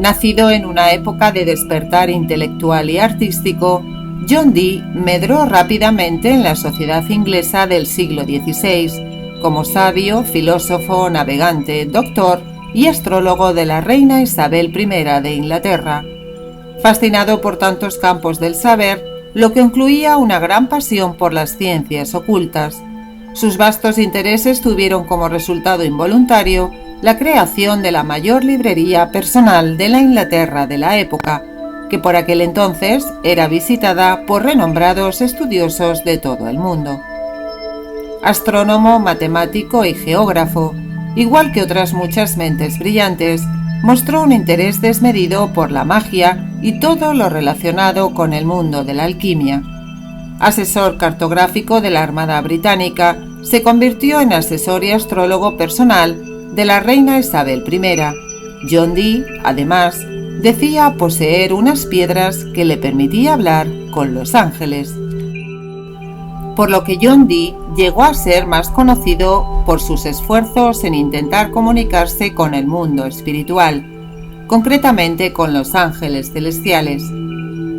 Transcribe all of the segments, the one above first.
Nacido en una época de despertar intelectual y artístico, John Dee medró rápidamente en la sociedad inglesa del siglo XVI como sabio, filósofo, navegante, doctor y astrólogo de la reina Isabel I de Inglaterra. Fascinado por tantos campos del saber, lo que incluía una gran pasión por las ciencias ocultas, sus vastos intereses tuvieron como resultado involuntario la creación de la mayor librería personal de la Inglaterra de la época, que por aquel entonces era visitada por renombrados estudiosos de todo el mundo. Astrónomo, matemático y geógrafo, igual que otras muchas mentes brillantes, mostró un interés desmedido por la magia y todo lo relacionado con el mundo de la alquimia. Asesor cartográfico de la Armada Británica, se convirtió en asesor y astrólogo personal de la reina Isabel I. John Dee, además, decía poseer unas piedras que le permitía hablar con los ángeles. Por lo que John Dee llegó a ser más conocido por sus esfuerzos en intentar comunicarse con el mundo espiritual, concretamente con los ángeles celestiales.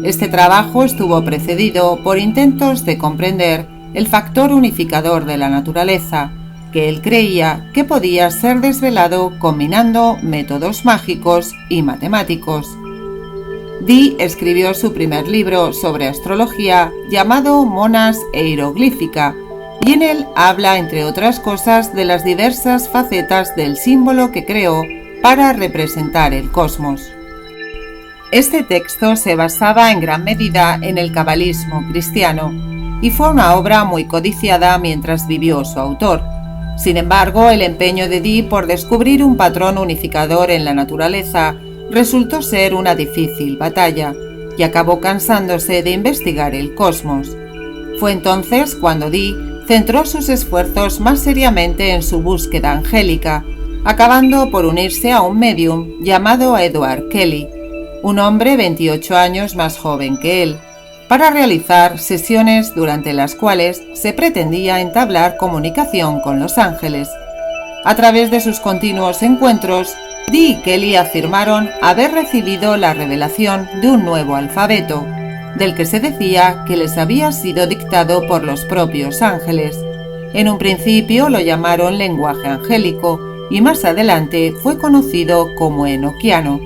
Este trabajo estuvo precedido por intentos de comprender el factor unificador de la naturaleza, que él creía que podía ser desvelado combinando métodos mágicos y matemáticos. Dee escribió su primer libro sobre astrología llamado Monas e Hieroglífica, y en él habla, entre otras cosas, de las diversas facetas del símbolo que creó para representar el cosmos. Este texto se basaba en gran medida en el cabalismo cristiano y fue una obra muy codiciada mientras vivió su autor. Sin embargo, el empeño de Dee por descubrir un patrón unificador en la naturaleza resultó ser una difícil batalla y acabó cansándose de investigar el cosmos. Fue entonces cuando Dee centró sus esfuerzos más seriamente en su búsqueda angélica, acabando por unirse a un medium llamado Edward Kelly, un hombre 28 años más joven que él, para realizar sesiones durante las cuales se pretendía entablar comunicación con los ángeles. A través de sus continuos encuentros, Dee y Kelly afirmaron haber recibido la revelación de un nuevo alfabeto, del que se decía que les había sido dictado por los propios ángeles. En un principio lo llamaron lenguaje angélico y más adelante fue conocido como enoquiano.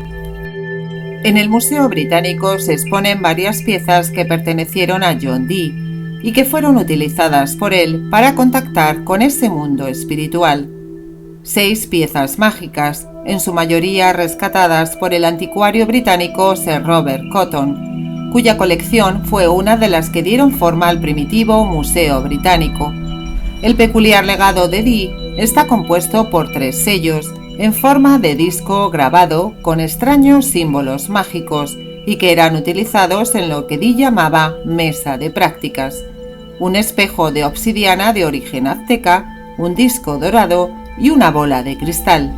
En el Museo Británico se exponen varias piezas que pertenecieron a John Dee y que fueron utilizadas por él para contactar con ese mundo espiritual. 6 piezas mágicas, en su mayoría rescatadas por el anticuario británico Sir Robert Cotton, cuya colección fue una de las que dieron forma al primitivo Museo Británico. El peculiar legado de Dee está compuesto por 3 sellos, en forma de disco grabado con extraños símbolos mágicos y que eran utilizados en lo que Dee llamaba mesa de prácticas, un espejo de obsidiana de origen azteca, un disco dorado y una bola de cristal.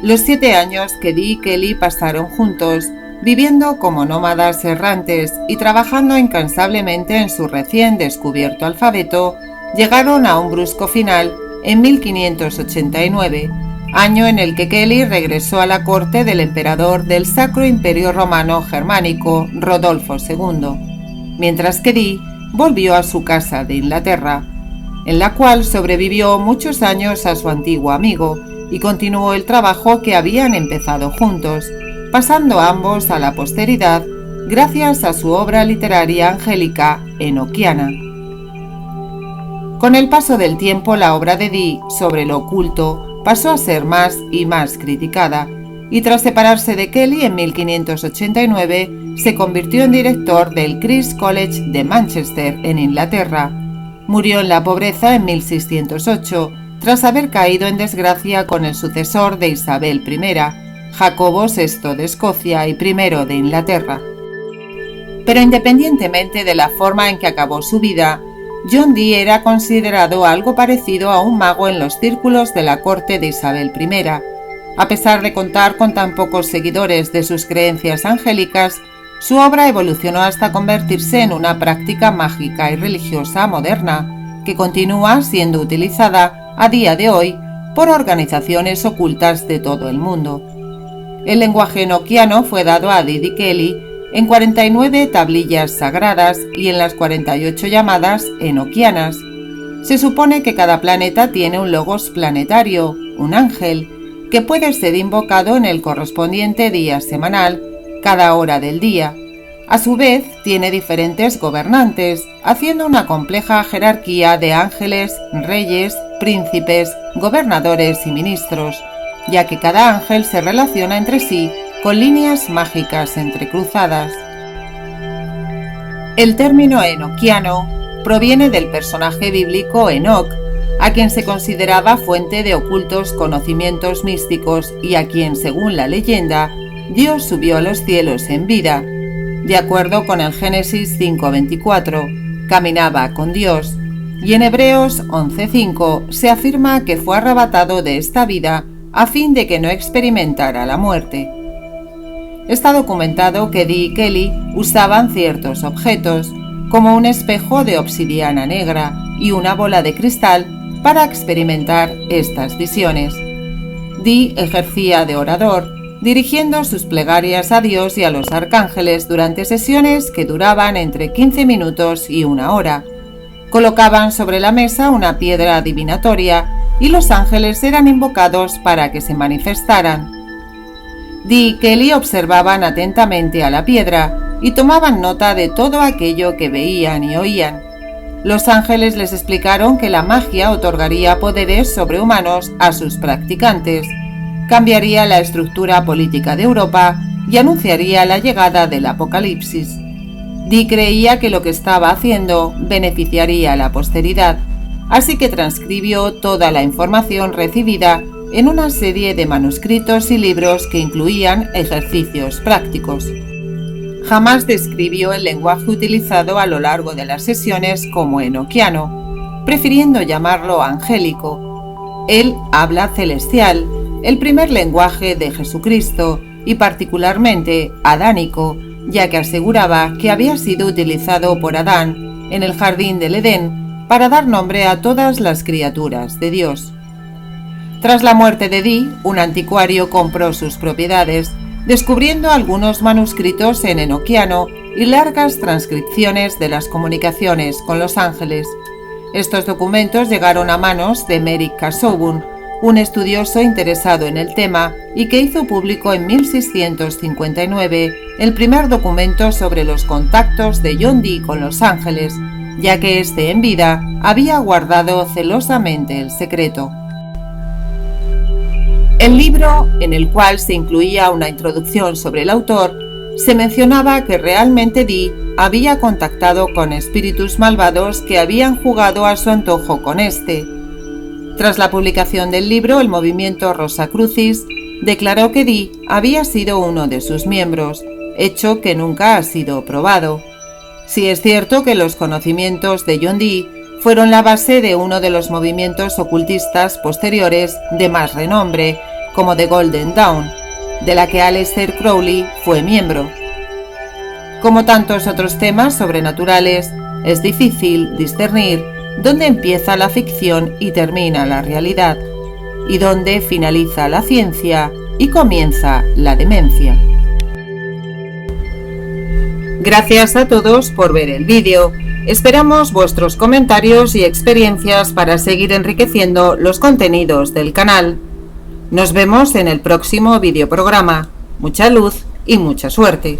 Los 7 años que Dee y Kelly pasaron juntos, viviendo como nómadas errantes y trabajando incansablemente en su recién descubierto alfabeto, llegaron a un brusco final en 1589, año en el que Kelly regresó a la corte del emperador del Sacro Imperio Romano Germánico, Rodolfo II, mientras que Dee volvió a su casa de Inglaterra, en la cual sobrevivió muchos años a su antiguo amigo y continuó el trabajo que habían empezado juntos, pasando ambos a la posteridad gracias a su obra literaria angélica enoquiana. Con el paso del tiempo, la obra de Dee sobre lo oculto pasó a ser más y más criticada, y tras separarse de Kelly en 1589, se convirtió en director del Christ's College de Manchester, en Inglaterra. Murió en la pobreza en 1608, tras haber caído en desgracia con el sucesor de Isabel I, Jacobo VI de Escocia y I de Inglaterra. Pero independientemente de la forma en que acabó su vida, John Dee era considerado algo parecido a un mago en los círculos de la corte de Isabel I. A pesar de contar con tan pocos seguidores de sus creencias angélicas, su obra evolucionó hasta convertirse en una práctica mágica y religiosa moderna, que continúa siendo utilizada a día de hoy por organizaciones ocultas de todo el mundo. El lenguaje enoquiano fue dado a Dee Kelly en 49 tablillas sagradas y en las 48 llamadas enoquianas. Se supone que cada planeta tiene un logos planetario, un ángel, que puede ser invocado en el correspondiente día semanal, cada hora del día. A su vez, tiene diferentes gobernantes, haciendo una compleja jerarquía de ángeles, reyes, príncipes, gobernadores y ministros, ya que cada ángel se relaciona entre sí con líneas mágicas entrecruzadas. El término enoquiano proviene del personaje bíblico Enoc, a quien se consideraba fuente de ocultos conocimientos místicos y a quien, según la leyenda, Dios subió a los cielos en vida. De acuerdo con el Génesis 5:24, caminaba con Dios, y en Hebreos 11:5 se afirma que fue arrebatado de esta vida a fin de que no experimentara la muerte. Está documentado que Dee y Kelly usaban ciertos objetos, como un espejo de obsidiana negra y una bola de cristal, para experimentar estas visiones. Dee ejercía de orador, dirigiendo sus plegarias a Dios y a los arcángeles durante sesiones que duraban entre 15 minutos y 1 hora. Colocaban sobre la mesa una piedra adivinatoria y los ángeles eran invocados para que se manifestaran. Dee y Kelly observaban atentamente a la piedra y tomaban nota de todo aquello que veían y oían. Los ángeles les explicaron que la magia otorgaría poderes sobrehumanos a sus practicantes, cambiaría la estructura política de Europa y anunciaría la llegada del apocalipsis. Dee creía que lo que estaba haciendo beneficiaría a la posteridad, así que transcribió toda la información recibida en una serie de manuscritos y libros que incluían ejercicios prácticos. Jamás describió el lenguaje utilizado a lo largo de las sesiones como enoquiano, prefiriendo llamarlo angélico. Él habla celestial, el primer lenguaje de Jesucristo, y particularmente adánico, ya que aseguraba que había sido utilizado por Adán en el jardín del Edén para dar nombre a todas las criaturas de Dios. Tras la muerte de Dee, un anticuario compró sus propiedades, descubriendo algunos manuscritos en enoquiano y largas transcripciones de las comunicaciones con los ángeles. Estos documentos llegaron a manos de Merrick Casaubon, un estudioso interesado en el tema y que hizo público en 1659 el primer documento sobre los contactos de John Dee con los ángeles, ya que éste en vida había guardado celosamente el secreto. El libro, en el cual se incluía una introducción sobre el autor, se mencionaba que realmente Dee había contactado con espíritus malvados que habían jugado a su antojo con este. Tras la publicación del libro, el movimiento Rosacrucis declaró que Dee había sido uno de sus miembros, hecho que nunca ha sido probado. Sí es cierto que los conocimientos de John Dee fueron la base de uno de los movimientos ocultistas posteriores de más renombre, como The Golden Dawn, de la que Aleister Crowley fue miembro. Como tantos otros temas sobrenaturales, es difícil discernir dónde empieza la ficción y termina la realidad, y dónde finaliza la ciencia y comienza la demencia. Gracias a todos por ver el vídeo. Esperamos vuestros comentarios y experiencias para seguir enriqueciendo los contenidos del canal. Nos vemos en el próximo videoprograma. Mucha luz y mucha suerte.